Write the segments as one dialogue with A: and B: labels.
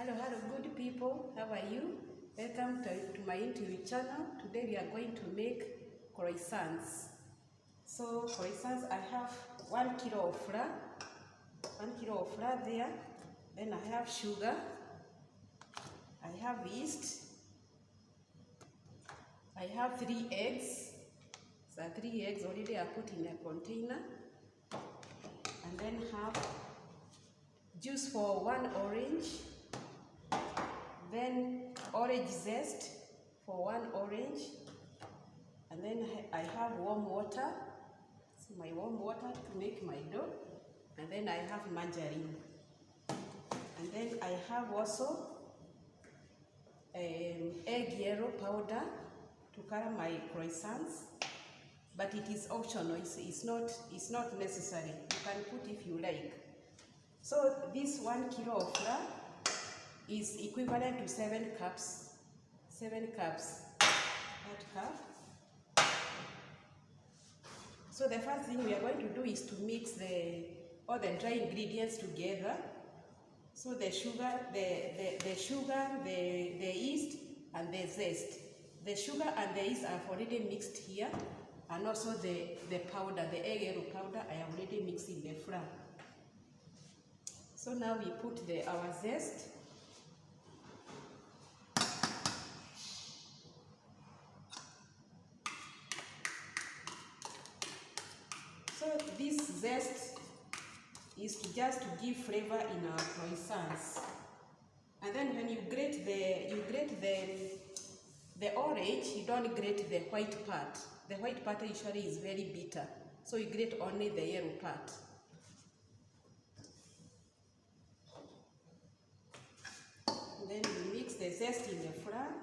A: Hello good people, how are you? Welcome to my YouTube channel. Today we are going to make croissants. So croissants, I have 1 kilo of flour, 1 kilo of flour there. Then I have sugar, I have yeast, I have 3 eggs. So 3 eggs already are put in a container. And then have juice for 1 orange. Then orange zest for 1 orange, and then I have warm water, so my warm water to make my dough, and then I have margarine, and then I have also egg yellow powder to color my croissants, but it is optional. It's not necessary. You can put if you like. So this 1 kilo of flour is equivalent to 7 cups. 7 cups. That cup. So the first thing we are going to do is to mix all the dry ingredients together. So the sugar, the yeast, and the zest. The sugar and the yeast are already mixed here, and also the powder, the egg yellow powder, I have already mixed in the flour. So now we put our zest. So this zest is just to give flavor in our croissants. And then when you grate the orange, you don't grate the white part. The white part usually is very bitter, so you grate only the yellow part. And then you mix the zest in the flour.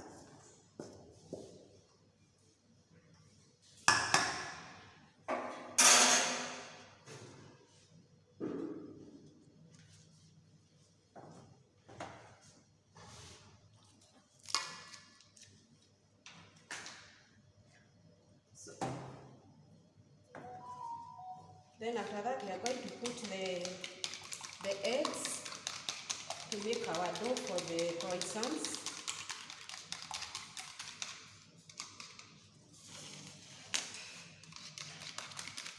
A: Then after that, we are going to put the eggs to make our dough for the croissants.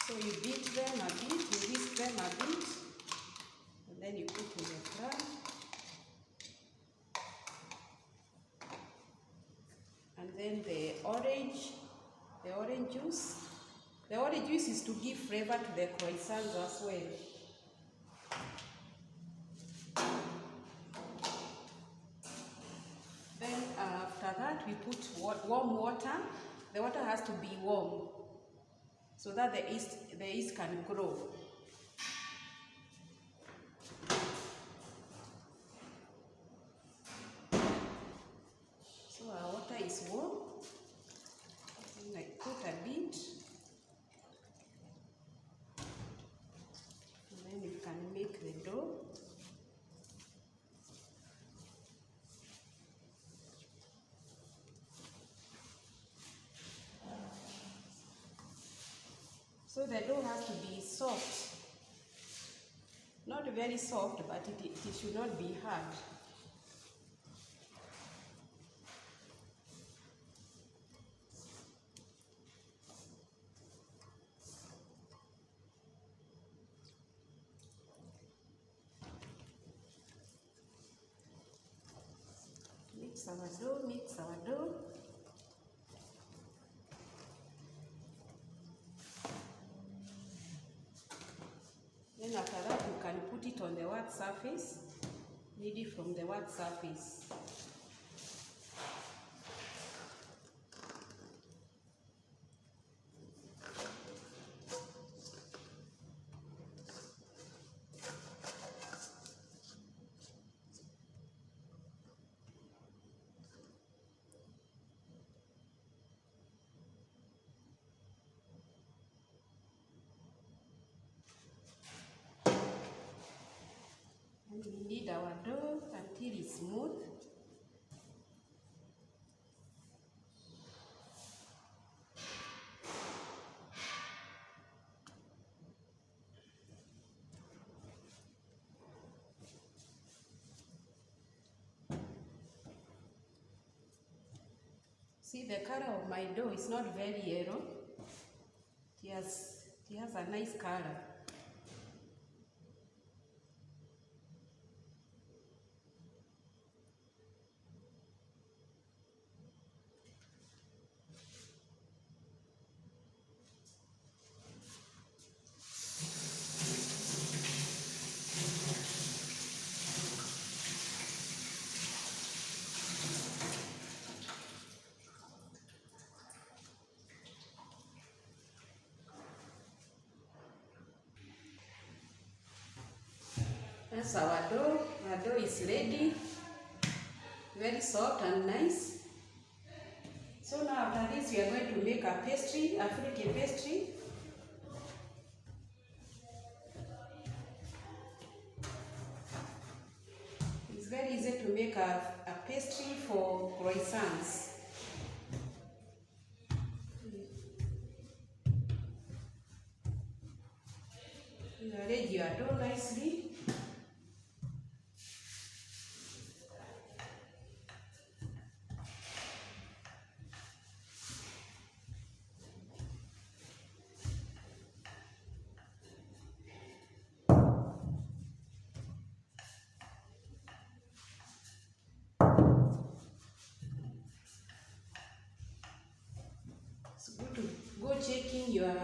A: So you beat them a bit, you whisk them a bit, and then you put in the flour. And then the orange juice. The orange juice is to give flavor to the croissants as well. Then after that, we put warm water. The water has to be warm so that the yeast can grow. So our water is warm. And I put a bit. And then you can make the dough. So the dough has to be soft. Not very soft, but it should not be hard. Mix our dough. Then after that, you can put it on the wet surface, knead it from the wet surface. And we knead our dough until it's smooth. See, the color of my dough is not very yellow. It has a nice color. That's our dough. Our dough is ready. Very soft and nice. So now after this we are going to make a pastry, a flaky pastry. It's very easy to make a pastry for croissants. You arrange your dough nicely. It's good to go checking your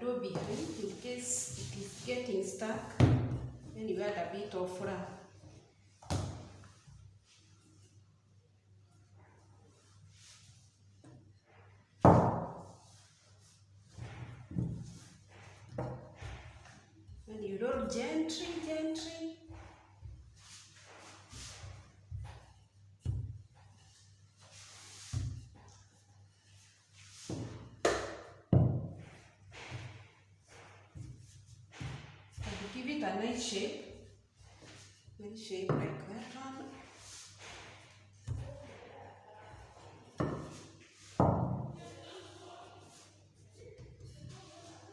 A: dough behind in case it is getting stuck. Then you add a bit of flour. And you roll gently. Give it a nice shape like that one.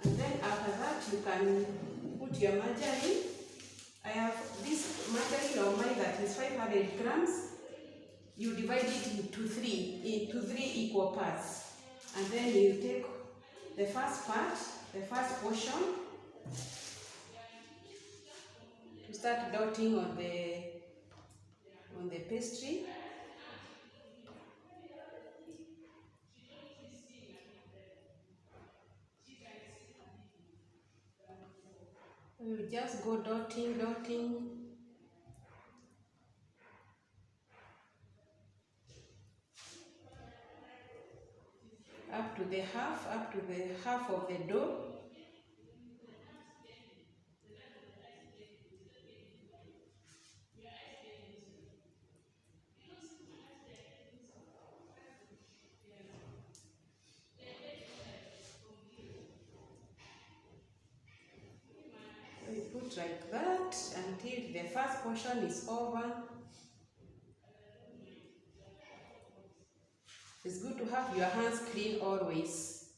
A: And then after that you can put your margarine. I have this margarine of mine that is 500 grams. You divide it into three equal parts. And then you take the first part, the first portion, to start dotting on the pastry. You just go dotting up to the half of the dough. Put like that until the first portion is over. It's good to have your hands clean always,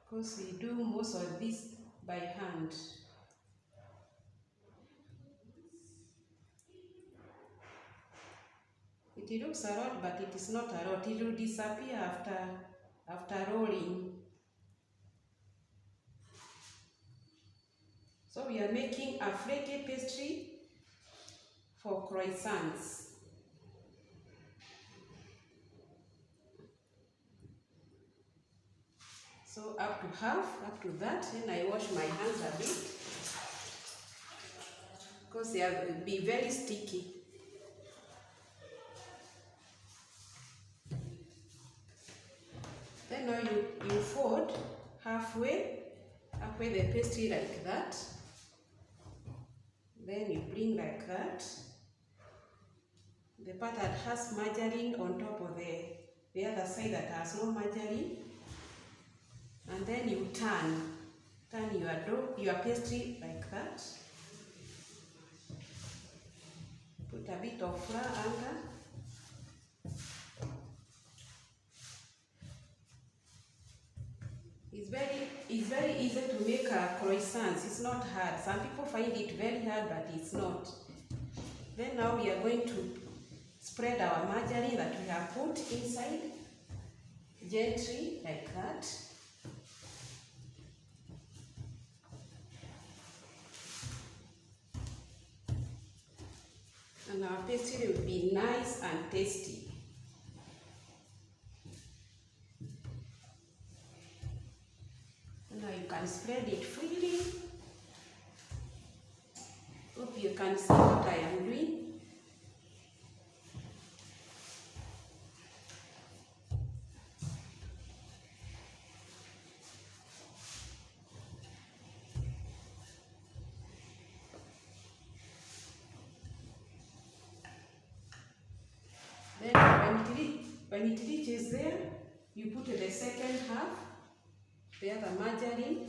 A: because we do most of this by hand. It looks a lot, but it is not a lot. It will disappear after rolling. So we are making a flaky pastry for croissants. So up to that, then I wash my hands a bit, because they will be very sticky. Then now you fold halfway the pastry like that. Then you bring like that. The part that has margarine on top of the other side that has no margarine. And then you turn your pastry like that. Put a bit of flour under. It's very easy to make croissants. It's not hard. Some people find it very hard, but it's not. Then now we are going to spread our margarine that we have put inside gently like that. And our pastry will be nice and tasty. And now you can spread it freely. Hope you can see what I am doing. Then when it reaches there, you put the second half, the other margarine,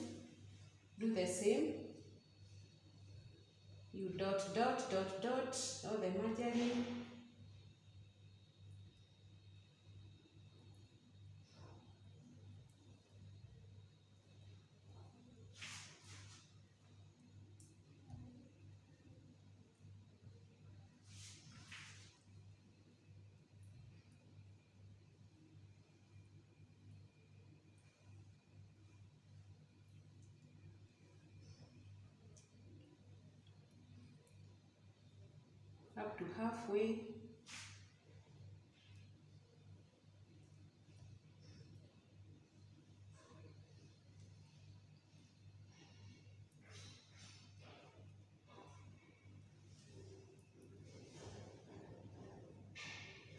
A: do the same. You dot all the margarine. Up to halfway.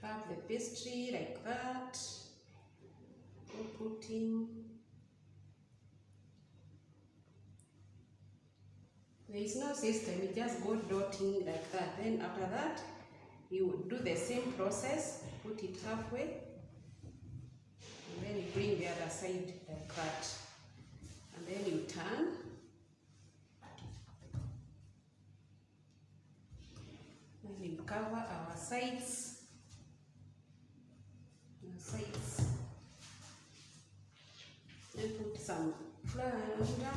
A: Have the pastry like that. Go putting. There is no system, you just go dotting like that. Then after that, you do the same process, put it halfway, and then you bring the other side like that. And then you turn. Then you cover our sides. Then put some flour under.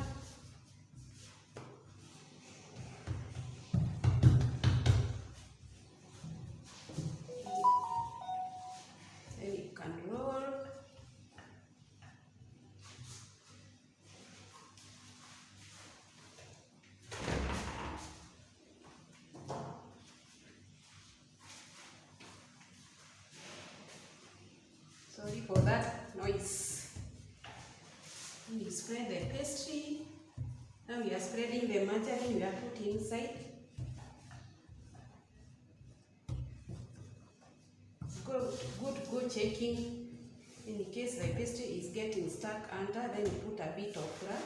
A: Sorry for that noise. And you spread the pastry. Now we are spreading the margarine we are putting inside. Go checking in case the pastry is getting stuck under, then you put a bit of flour.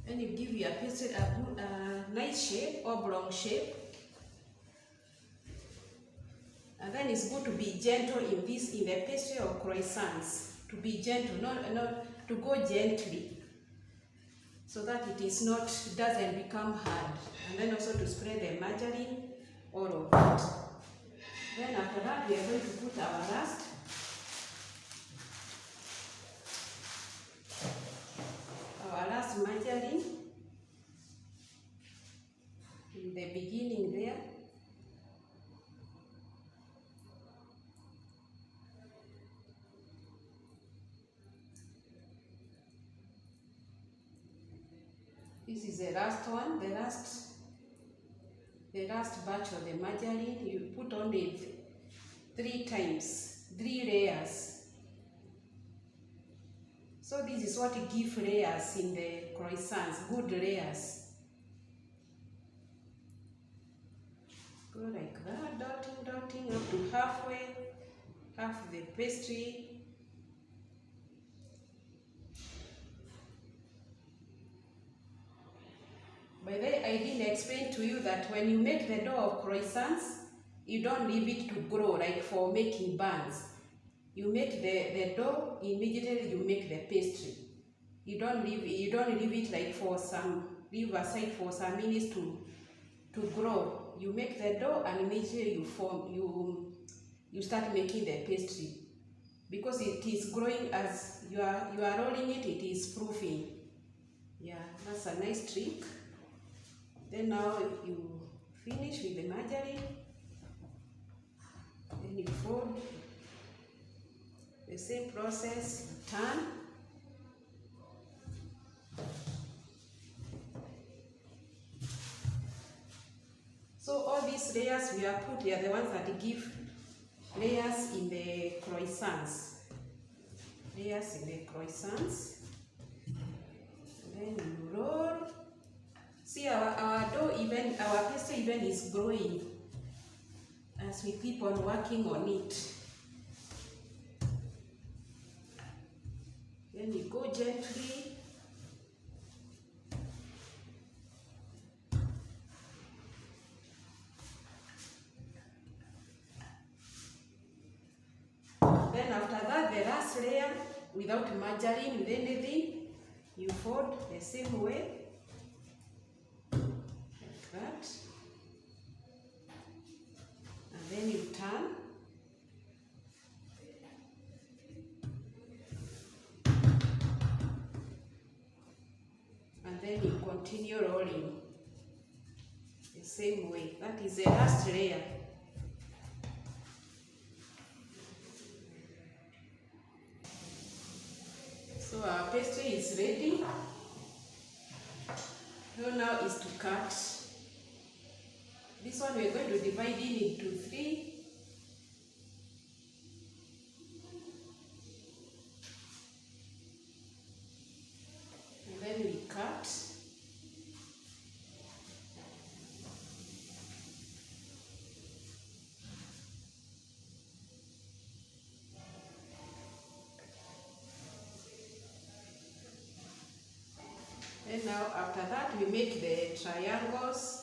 A: Then you give your pastry a nice shape, oblong shape. And then it's good to be gentle in the pastry or croissants. To be gentle, not to go gently, so that doesn't become hard. And then also to spread the margarine all over it. Then after that, we are going to put our last margarine in the beginning there. This is the last one, the last batch of the margarine. You put on it 3 times, 3 layers. So this is what gives layers in the croissants, good layers. Go like that, dotting up to halfway, half the pastry. By the way, I didn't explain to you that when you make the dough of croissants, you don't leave it to grow like for making buns. You make the dough, immediately you make the pastry. You don't leave it like for some leave aside for some minutes to grow. You make the dough and make sure you start making the pastry, because it is growing as you are rolling it. It is proofing. Yeah, that's a nice trick. Then now you finish with the margarine. Then you fold. The same process. Turn. So all these layers we have put here, the ones that give layers in the croissants. Layers in the croissants. And then you roll. See, our dough even, our pastry even is growing as we keep on working on it. Then you go gently. Then after that, the last layer, without margarine, with anything, you fold the same way, like that. And then you turn. And then you continue rolling the same way. That is the last layer. So our pastry is ready. So now is to cut. This one we are going to divide it into 3. And then we cut. And now after that we make the triangles.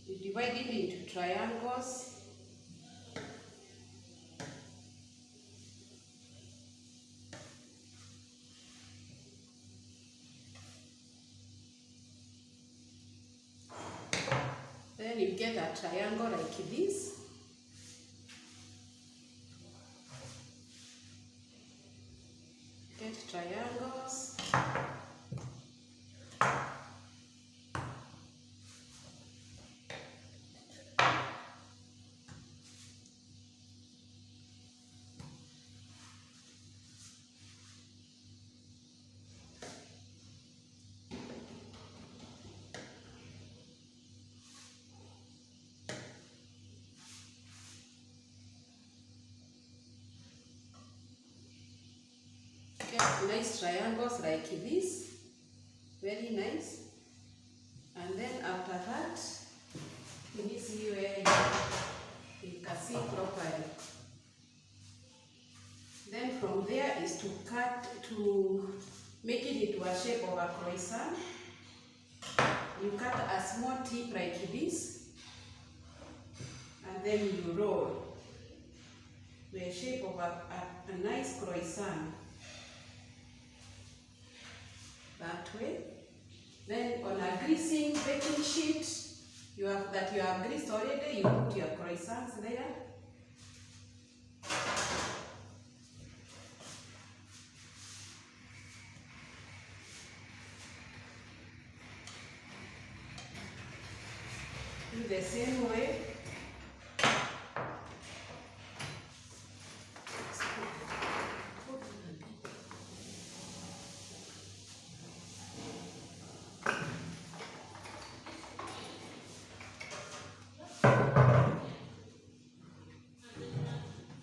A: You divide it into triangles. Then you get a triangle like this. Get triangles. Get nice triangles like this, very nice. And then after that, you need to see where you can see properly. Then from there is to cut, to make it into a shape of a croissant. You cut a small tip like this, and then you roll the shape of a nice croissant. That way. Then on a greasing baking sheet that you have greased already, you put your croissants there. Do the same way.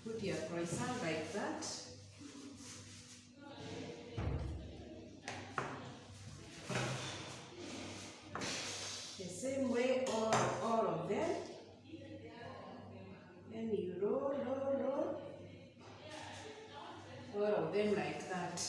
A: Put your croissant like that. The same way all of them. Then you roll all of them like that.